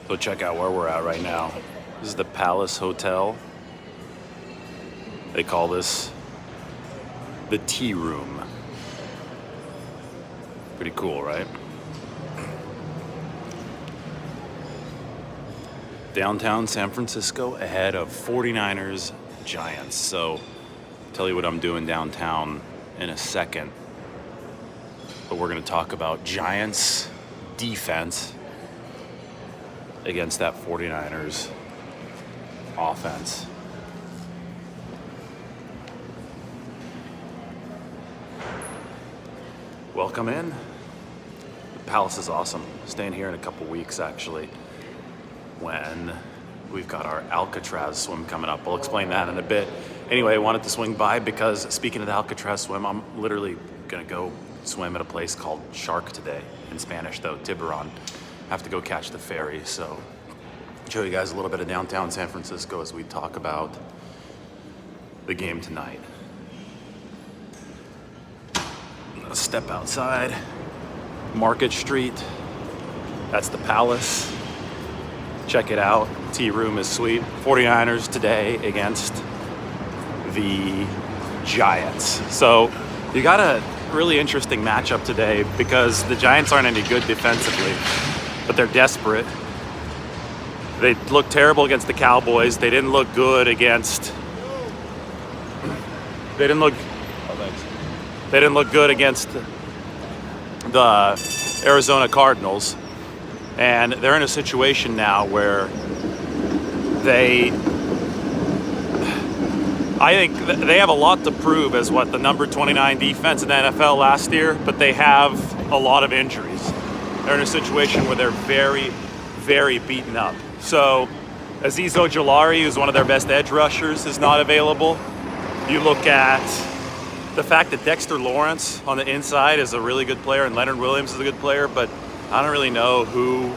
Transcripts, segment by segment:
So check out where we're at right now. This is the Palace Hotel. They call this the tea room. Pretty cool, right? Downtown San Francisco ahead of 49ers Giants. So tell you what I'm doing downtown in a second. But we're going to talk about Giants defense against that 49ers offense. Welcome in. The Palace is awesome. Staying here in a couple weeks, actually, when we've got our Alcatraz swim coming up. We'll explain that in a bit. Anyway, I wanted to swing by because, speaking of the Alcatraz swim, I'm literally going to go swim at a place called Shark today. In Spanish, though, Tiburon. I have to go catch the ferry, so show you guys a little bit of downtown San Francisco as we talk about the game tonight. Let's step outside. Market Street. That's the Palace. Check it out. Tea room is sweet. 49ers today against the Giants. So you got a really interesting matchup today because the Giants aren't any good defensively, but they're desperate. They looked terrible against the Cowboys. They didn't look good against. They didn't look good against the Arizona Cardinals, and they're in a situation now where I think they have a lot to prove as the number 29 defense in the NFL last year, but they have a lot of injuries. They're in a situation where they're very, very beaten up. So Azeez Ojulari, who's one of their best edge rushers, is not available. You look at the fact that Dexter Lawrence on the inside is a really good player and Leonard Williams is a good player, but I don't really know who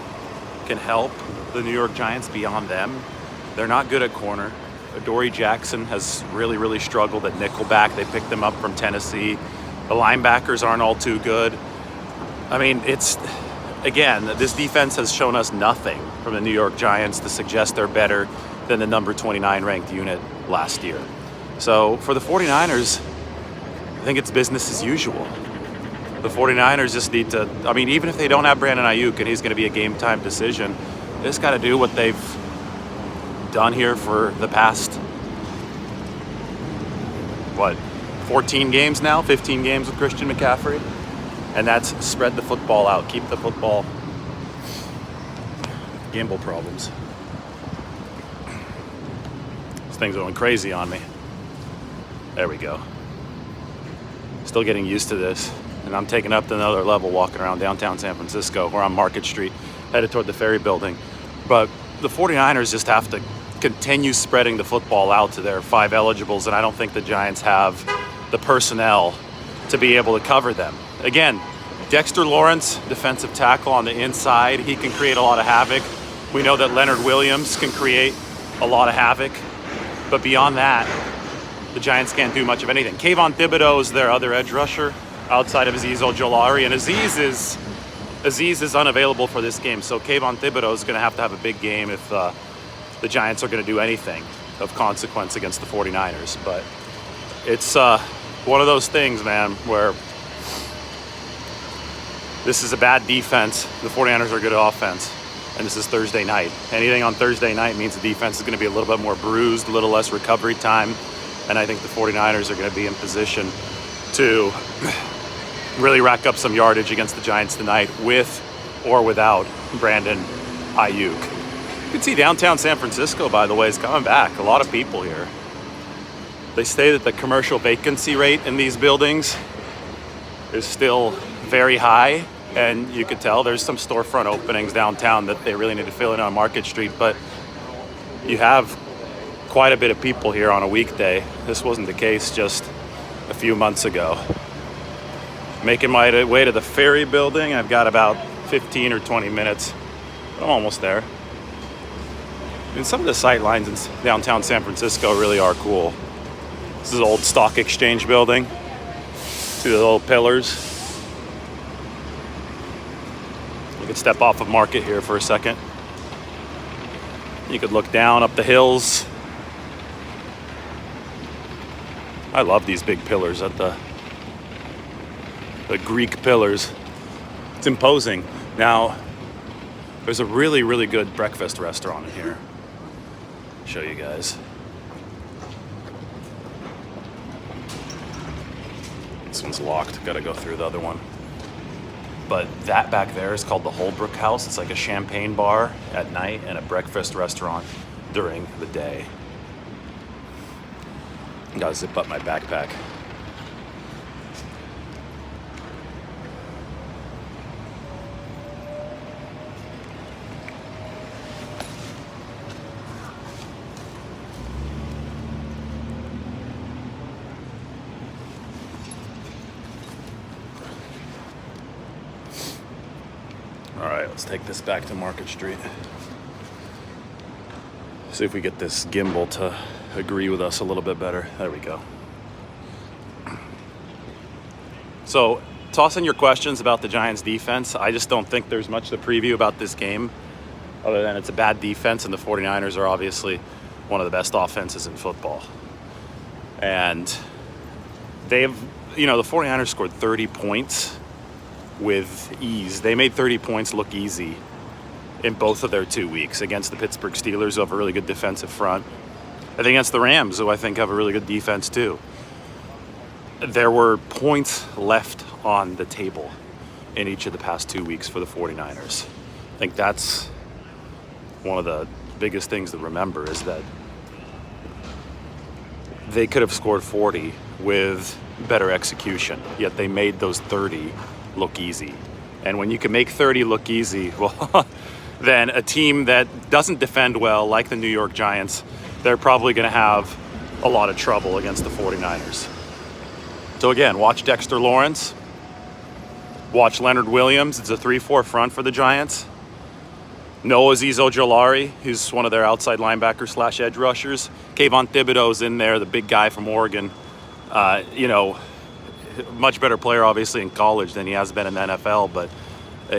can help the New York Giants beyond them. They're not good at corner. Adoree Jackson has really, really struggled at nickelback. They picked him up from Tennessee. The linebackers aren't all too good. I mean, this defense has shown us nothing from the New York Giants to suggest they're better than the number 29 ranked unit last year. So for the 49ers, I think it's business as usual. The 49ers just need to, even if they don't have Brandon Ayuk and he's going to be a game time decision, they just got to do what they've done here for the past, 14 games now, 15 games with Christian McCaffrey. And that's spread the football out, keep the football. Gimbal problems. This thing's going crazy on me. There we go. Still getting used to this. And I'm taking up to another level walking around downtown San Francisco. We're on Market Street, headed toward the ferry building. But the 49ers just have to continue spreading the football out to their 5 eligibles, and I don't think the Giants have the personnel to be able to cover them. Again, Dexter Lawrence, defensive tackle on the inside, he can create a lot of havoc. We know that Leonard Williams can create a lot of havoc, but beyond that, the Giants can't do much of anything. Kayvon Thibodeau is their other edge rusher outside of Azeez Ojulari, and Azeez is unavailable for this game, so Kayvon Thibodeau is going to have a big game if the Giants are going to do anything of consequence against the 49ers. But it's one of those things, man, where this is a bad defense. The 49ers are a good offense, and this is Thursday night. Anything on Thursday night means the defense is going to be a little bit more bruised, a little less recovery time, and I think the 49ers are going to be in position to really rack up some yardage against the Giants tonight with or without Brandon Ayuk. You can see downtown San Francisco, by the way, is coming back. A lot of people here. They say that the commercial vacancy rate in these buildings is still very high, and you could tell there's some storefront openings downtown that they really need to fill in on Market Street, but you have quite a bit of people here on a weekday. This wasn't the case just a few months ago. Making my way to the ferry building. I've got about 15 or 20 minutes. I'm almost there. And some of the sight lines in downtown San Francisco really are cool. This is an old stock exchange building. See the little pillars? You can step off of Market here for a second. You could look down up the hills. I love these big pillars at the Greek pillars. It's imposing. Now, there's a really, really good breakfast restaurant in here. Show you guys. This one's locked. Gotta go through the other one. But that back there is called the Holbrook House. It's like a champagne bar at night and a breakfast restaurant during the day. Gotta zip up my backpack. All right, let's take this back to Market Street. See if we get this gimbal to agree with us a little bit better. There we go. So, toss in your questions about the Giants defense. I just don't think there's much to preview about this game other than it's a bad defense, and the 49ers are obviously one of the best offenses in football. And the 49ers scored 30 points with ease. They made 30 points look easy in both of their 2 weeks against the Pittsburgh Steelers, who have a really good defensive front, and against the Rams, who I think have a really good defense too. There were points left on the table in each of the past 2 weeks for the 49ers. I think that's one of the biggest things to remember, is that they could have scored 40 with better execution, yet they made those 30 look easy. And when you can make 30 look easy, well, then a team that doesn't defend well, like the New York Giants, they're probably going to have a lot of trouble against the 49ers. So again, watch Dexter Lawrence. Watch Leonard Williams. It's a 3-4 front for the Giants. No Azeez Ojulari, who's one of their outside linebacker / edge rushers. Kayvon Thibodeau's in there, the big guy from Oregon. Much better player, obviously, in college than he has been in the NFL, but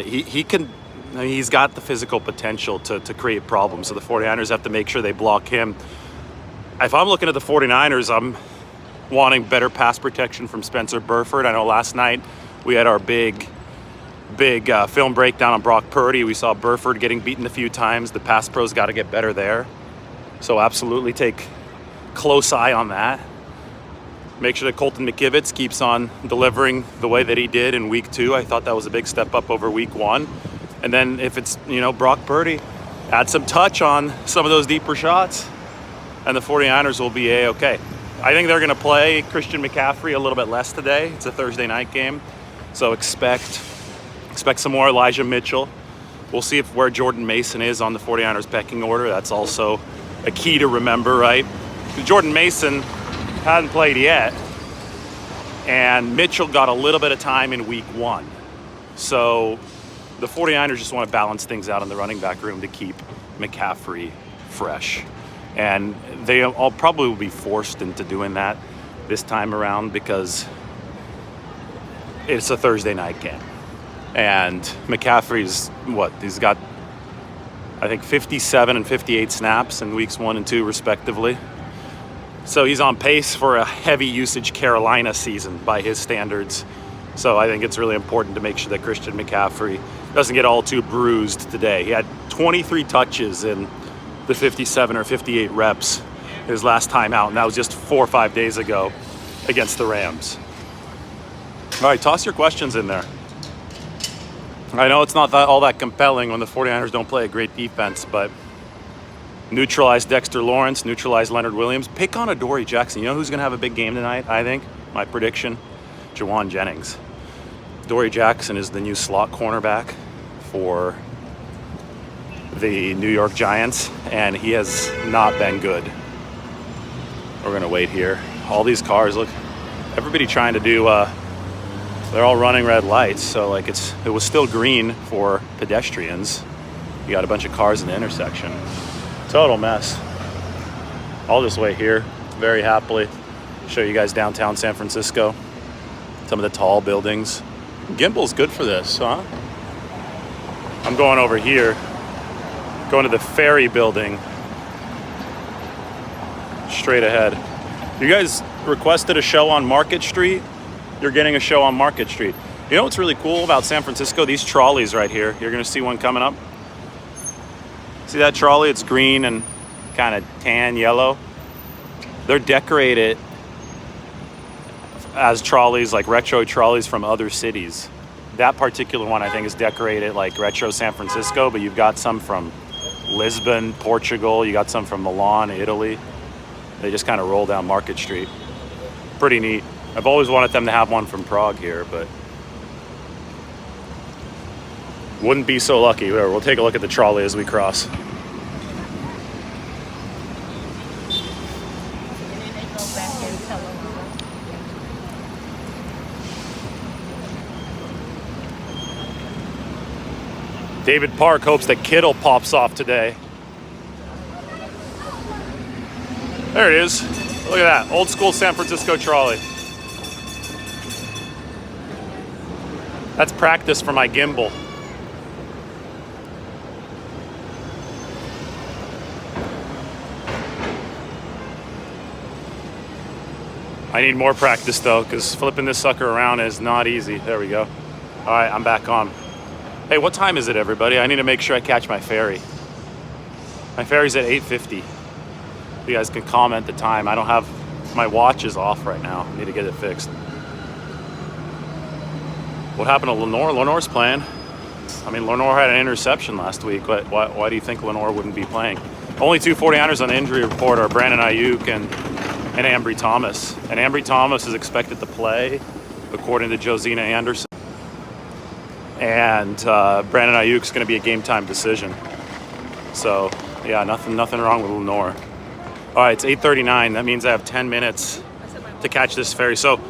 he's got the physical potential to create problems. So the 49ers have to make sure they block him. If I'm looking at the 49ers, I'm wanting better pass protection from Spencer Burford. I know last night we had our big film breakdown on Brock Purdy. We saw Burford getting beaten a few times. The pass pros got to get better there. So absolutely take close eye on that. Make sure that Colton McKivitz keeps on delivering the way that he did in week 2. I thought that was a big step up over week 1. And then if it's, Brock Purdy, add some touch on some of those deeper shots, and the 49ers will be A-okay. I think they're going to play Christian McCaffrey a little bit less today. It's a Thursday night game, so expect some more Elijah Mitchell. We'll see where Jordan Mason is on the 49ers pecking order. That's also a key to remember, right? Jordan Mason hadn't played yet, and Mitchell got a little bit of time in week 1. So the 49ers just want to balance things out in the running back room to keep McCaffrey fresh. And they all probably will be forced into doing that this time around because it's a Thursday night game. And McCaffrey's he's got, I think, 57 and 58 snaps in weeks 1 and 2 respectively. So he's on pace for a heavy usage Carolina season by his standards. So I think it's really important to make sure that Christian McCaffrey doesn't get all too bruised today. He had 23 touches in the 57 or 58 reps his last time out, and that was just 4 or 5 days ago against the Rams. All right, toss your questions in there. I know it's not all that compelling when the 49ers don't play a great defense, but neutralize Dexter Lawrence, neutralize Leonard Williams, pick on Adoree Jackson. You know who's going to have a big game tonight, I think? My prediction, Jawan Jennings. Adoree Jackson is the new slot cornerback for the New York Giants, and he has not been good. We're going to wait here. All these cars, look, everybody trying to do, they're all running red lights, so like it was still green for pedestrians. You got a bunch of cars in the intersection. Total mess. I'll just wait here very happily. Show you guys downtown San Francisco. Some of the tall buildings. Gimbal's good for this, huh? I'm going over here. Going to the Ferry building straight ahead. You guys requested a show on Market Street. You're getting a show on Market Street. You know what's really cool about San Francisco? These trolleys right here. You're going to see one coming up. See that trolley? It's green and kind of tan yellow. They're decorated as trolleys, like retro trolleys from other cities. That particular one, I think, is decorated like retro San Francisco, but you've got some from Lisbon, Portugal. You got some from Milan, Italy. They just kind of roll down Market Street. Pretty neat. I've always wanted them to have one from Prague here, but wouldn't be so lucky. We'll take a look at the trolley as we cross. David Park hopes that Kittle pops off today. There it is. Look at that. Old school San Francisco trolley. That's practice for my gimbal. I need more practice though, because flipping this sucker around is not easy. There we go. All right, I'm back on. Hey, what time is it, everybody? I need to make sure I catch my ferry. My ferry's at 8:50. You guys can comment the time. I don't have, my watch is off right now. I need to get it fixed. What happened to Lenore? Lenore's playing. I mean, Lenore had an interception last week, but why do you think Lenore wouldn't be playing? Only two 49ers on the injury report are Brandon Ayuk and Ambry Thomas. And Ambry Thomas is expected to play, according to Josina Anderson. And Brandon Ayuk's going to be a game time decision. So, yeah, nothing wrong with Lenore. All right, it's 8:39. That means I have 10 minutes to catch this ferry. So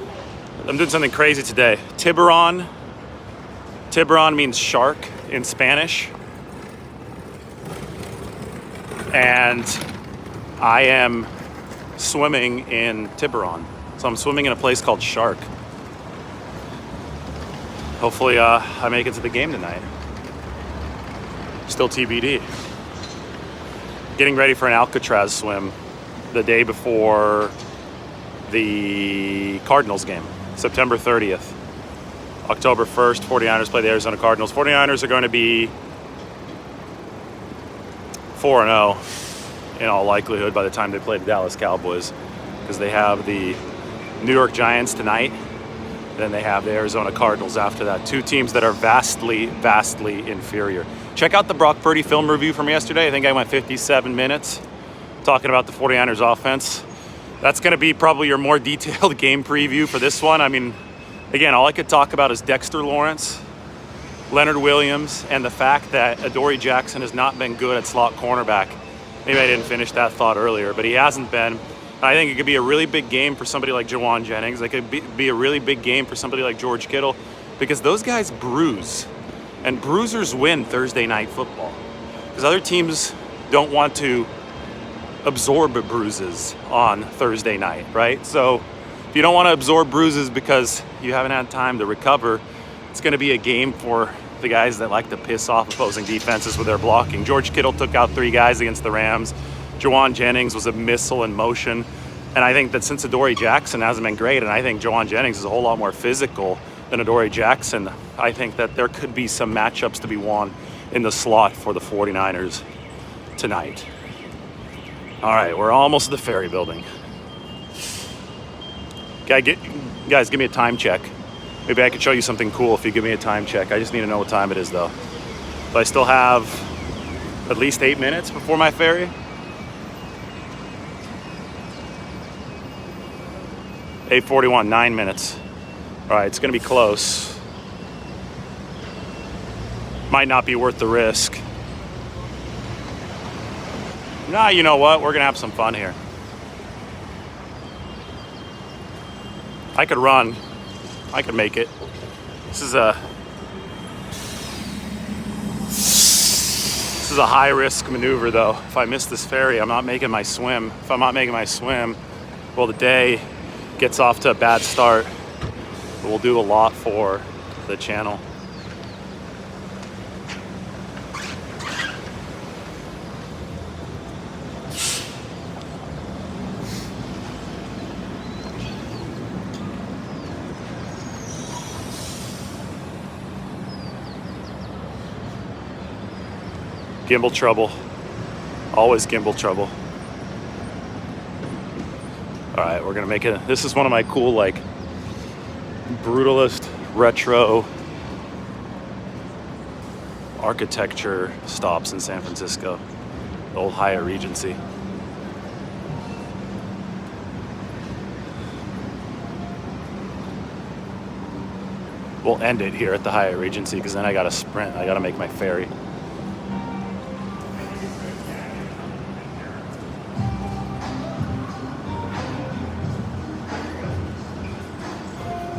I'm doing something crazy today. Tiburon means shark in Spanish. And I am swimming in Tiburon. So I'm swimming in a place called Shark. Hopefully I make it to the game tonight. Still TBD. Getting ready for an Alcatraz swim the day before the Cardinals game, September 30th. October 1st, 49ers play the Arizona Cardinals. 49ers are going to be 4-0 in all likelihood by the time they play the Dallas Cowboys, because they have the New York Giants tonight. Then they have the Arizona Cardinals after that. Two teams that are vastly, vastly inferior. Check out the Brock Purdy film review from yesterday. I think I went 57 minutes talking about the 49ers offense. That's going to be probably your more detailed game preview for this one. I mean, again, all I could talk about is Dexter Lawrence, Leonard Williams, and the fact that Adoree Jackson has not been good at slot cornerback. Maybe I didn't finish that thought earlier, but he hasn't been. I think it could be a really big game for somebody like Jawan Jennings. It could be a really big game for somebody like George Kittle, because those guys bruise. And bruisers win Thursday night football, because other teams don't want to absorb bruises on Thursday night, right? So if you don't want to absorb bruises because you haven't had time to recover, it's going to be a game for the guys that like to piss off opposing defenses with their blocking. George Kittle took out 3 guys against the Rams. Jawan Jennings was a missile in motion. And I think that since Adoree Jackson hasn't been great, and I think Jawan Jennings is a whole lot more physical than Adoree Jackson, I think that there could be some matchups to be won in the slot for the 49ers tonight. All right, we're almost at the Ferry Building. Guys, give me a time check. Maybe I could show you something cool if you give me a time check. I just need to know what time it is, though. So I still have at least 8 minutes before my ferry. 8:41, 9 minutes. All right, it's going to be close. Might not be worth the risk. Nah, you know what? We're going to have some fun here. I could run. I could make it. This is a high-risk maneuver, though. If I miss this ferry, I'm not making my swim. If I'm not making my swim, well, the day gets off to a bad start. But we'll do a lot for the channel. Gimbal trouble. Always gimbal trouble. All right, we're gonna make it. This is one of my cool, like, brutalist retro architecture stops in San Francisco. The old Hyatt Regency. We'll end it here at the Hyatt Regency because then I gotta sprint. I gotta make my ferry.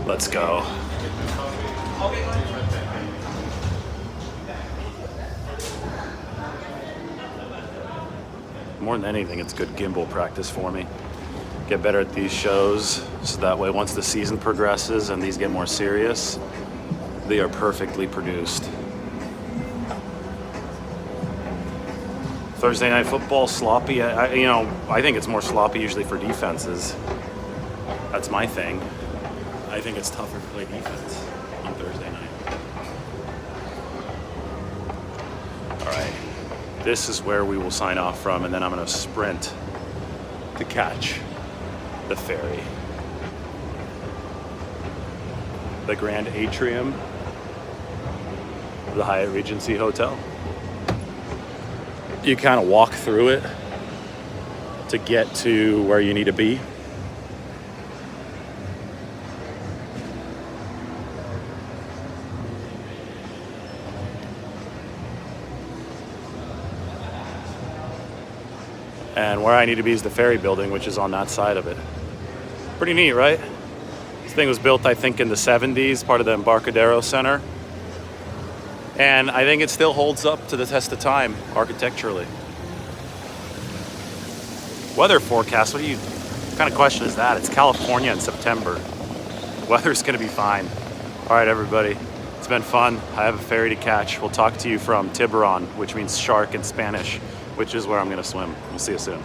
Let's go. More than anything, it's good gimbal practice for me. Get better at these shows so that way once the season progresses and these get more serious, they are perfectly produced. Thursday night football, sloppy. I think it's more sloppy usually for defenses. That's my thing. I think it's tougher to play defense on Thursday night. All right, this is where we will sign off from, and then I'm gonna sprint to catch the ferry. The Grand Atrium of the Hyatt Regency Hotel. You kind of walk through it to get to where you need to be. And where I need to be is the ferry building, which is on that side of it. Pretty neat, right? This thing was built, I think, in the 70s, part of the Embarcadero Center. And I think it still holds up to the test of time, architecturally. Weather forecast, what kind of question is that? It's California in September. Weather's gonna be fine. All right, everybody, it's been fun. I have a ferry to catch. We'll talk to you from Tiburon, which means shark in Spanish, which is where I'm gonna swim. We'll see you soon.